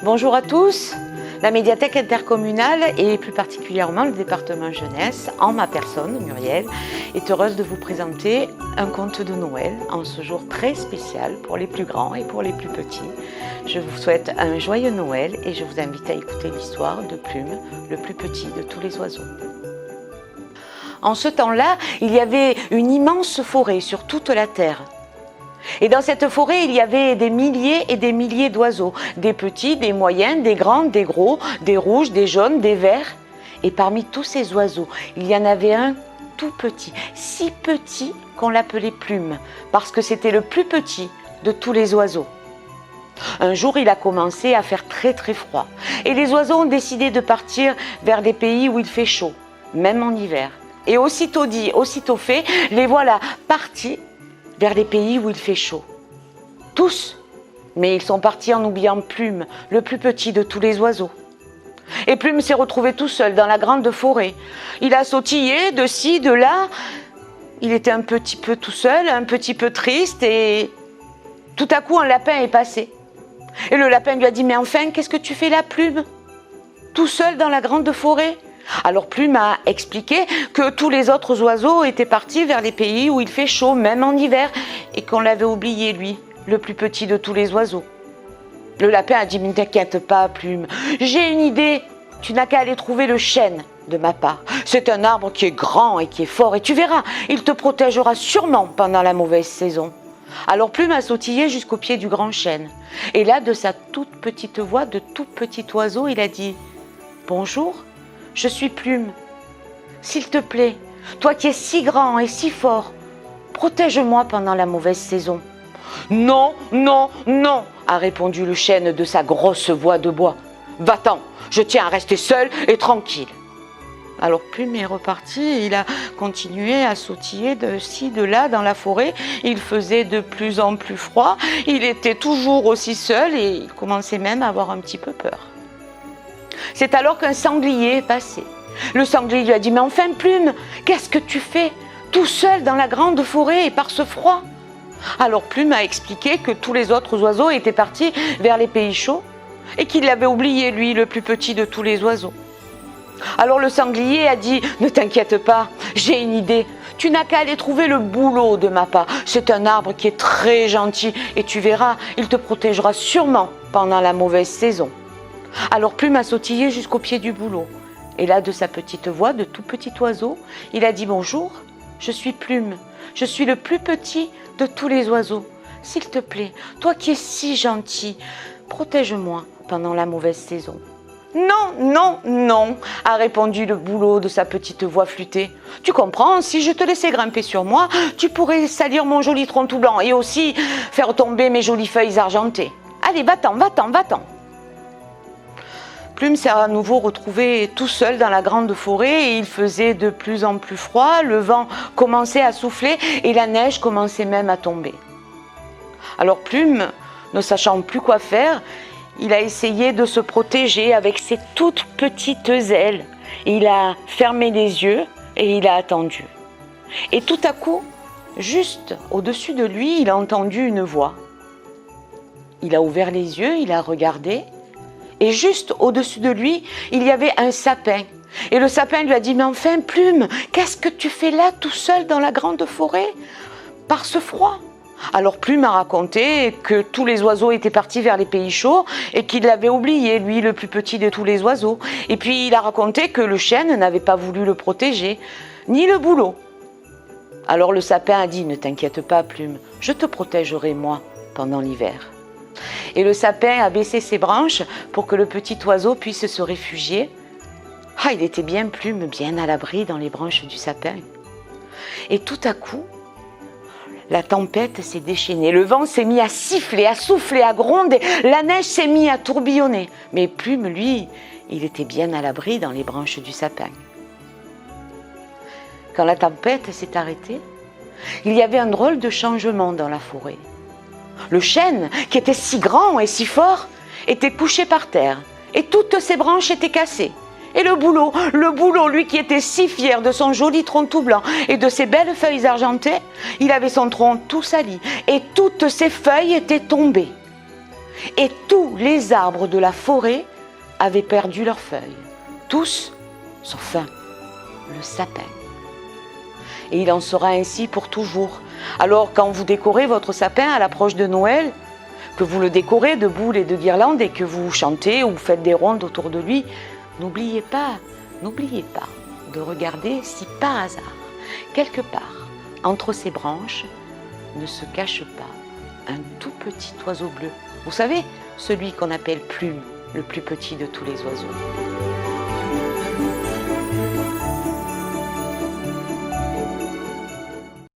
Bonjour à tous, la médiathèque intercommunale et plus particulièrement le département jeunesse, en ma personne, Muriel, est heureuse de vous présenter un conte de Noël en ce jour très spécial pour les plus grands et pour les plus petits. Je vous souhaite un joyeux Noël et je vous invite à écouter l'histoire de Plume, le plus petit de tous les oiseaux. En ce temps-là, il y avait une immense forêt sur toute la terre. Et dans cette forêt, il y avait des milliers et des milliers d'oiseaux, des petits, des moyens, des grands, des gros, des rouges, des jaunes, des verts. Et parmi tous ces oiseaux, il y en avait un tout petit, si petit qu'on l'appelait Plume, parce que c'était le plus petit de tous les oiseaux. Un jour, il a commencé à faire très très froid, et les oiseaux ont décidé de partir vers des pays où il fait chaud, même en hiver. Et aussitôt dit, aussitôt fait, les voilà partis vers les pays où il fait chaud. Tous, mais ils sont partis en oubliant Plume, le plus petit de tous les oiseaux. Et Plume s'est retrouvé tout seul dans la grande forêt. Il a sautillé de ci, de là. Il était un petit peu tout seul, un petit peu triste, et tout à coup un lapin est passé. Et le lapin lui a dit « Mais enfin, qu'est-ce que tu fais là, Plume? Tout seul dans la grande forêt ?» Alors Plume a expliqué que tous les autres oiseaux étaient partis vers les pays où il fait chaud, même en hiver, et qu'on l'avait oublié, lui, le plus petit de tous les oiseaux. Le lapin a dit « Mais ne t'inquiète pas, Plume, j'ai une idée, tu n'as qu'à aller trouver le chêne de ma part. C'est un arbre qui est grand et qui est fort, et tu verras, il te protégera sûrement pendant la mauvaise saison. » Alors Plume a sautillé jusqu'au pied du grand chêne, et là, de sa toute petite voix de tout petit oiseau, il a dit « Bonjour, je suis Plume. S'il te plaît, toi qui es si grand et si fort, protège-moi pendant la mauvaise saison. »« Non, non, non !» a répondu le chêne de sa grosse voix de bois. « Va-t'en, je tiens à rester seul et tranquille. » Alors Plume est reparti et il a continué à sautiller de ci, de là dans la forêt. Il faisait de plus en plus froid, il était toujours aussi seul et il commençait même à avoir un petit peu peur. C'est alors qu'un sanglier est passé. Le sanglier lui a dit « Mais enfin Plume, qu'est-ce que tu fais tout seul dans la grande forêt et par ce froid ?» Alors Plume a expliqué que tous les autres oiseaux étaient partis vers les pays chauds et qu'il l'avait oublié, lui, le plus petit de tous les oiseaux. Alors le sanglier a dit « Ne t'inquiète pas, j'ai une idée. Tu n'as qu'à aller trouver le bouleau de ma part. C'est un arbre qui est très gentil et tu verras, il te protégera sûrement pendant la mauvaise saison. » Alors Plume a sautillé jusqu'au pied du bouleau. Et là, de sa petite voix de tout petit oiseau, il a dit « Bonjour, je suis Plume. Je suis le plus petit de tous les oiseaux. S'il te plaît, toi qui es si gentil, protège-moi pendant la mauvaise saison. » « Non, non, non !» a répondu le bouleau de sa petite voix flûtée. « Tu comprends, si je te laissais grimper sur moi, tu pourrais salir mon joli tronc tout blanc et aussi faire tomber mes jolies feuilles argentées. Allez, va-t'en, va-t'en, va-t'en !» Plume s'est à nouveau retrouvé tout seul dans la grande forêt et il faisait de plus en plus froid, le vent commençait à souffler et la neige commençait même à tomber. Alors Plume, ne sachant plus quoi faire, il a essayé de se protéger avec ses toutes petites ailes. Il a fermé les yeux et il a attendu. Et tout à coup, juste au-dessus de lui, il a entendu une voix. Il a ouvert les yeux, il a regardé. Et juste au-dessus de lui, il y avait un sapin. Et le sapin lui a dit « Mais enfin, Plume, qu'est-ce que tu fais là tout seul dans la grande forêt par ce froid ?» Alors Plume a raconté que tous les oiseaux étaient partis vers les pays chauds et qu'il l'avait oublié, lui, le plus petit de tous les oiseaux. Et puis il a raconté que le chêne n'avait pas voulu le protéger, ni le bouleau. Alors le sapin a dit « Ne t'inquiète pas, Plume, je te protégerai moi pendant l'hiver. » Et le sapin a baissé ses branches pour que le petit oiseau puisse se réfugier. Ah, il était bien Plume, bien à l'abri dans les branches du sapin. Et tout à coup, la tempête s'est déchaînée, le vent s'est mis à siffler, à souffler, à gronder, la neige s'est mise à tourbillonner. Mais Plume, lui, il était bien à l'abri dans les branches du sapin. Quand la tempête s'est arrêtée, il y avait un drôle de changement dans la forêt. Le chêne, qui était si grand et si fort, était couché par terre, et toutes ses branches étaient cassées. Et le bouleau, lui qui était si fier de son joli tronc tout blanc et de ses belles feuilles argentées, il avait son tronc tout sali et toutes ses feuilles étaient tombées. Et tous les arbres de la forêt avaient perdu leurs feuilles, tous sauf un, le sapin. Et il en sera ainsi pour toujours. Alors quand vous décorez votre sapin à l'approche de Noël, que vous le décorez de boules et de guirlandes et que vous chantez ou faites des rondes autour de lui, n'oubliez pas de regarder si par hasard, quelque part, entre ses branches, ne se cache pas un tout petit oiseau bleu. Vous savez, celui qu'on appelle plume, le plus petit de tous les oiseaux.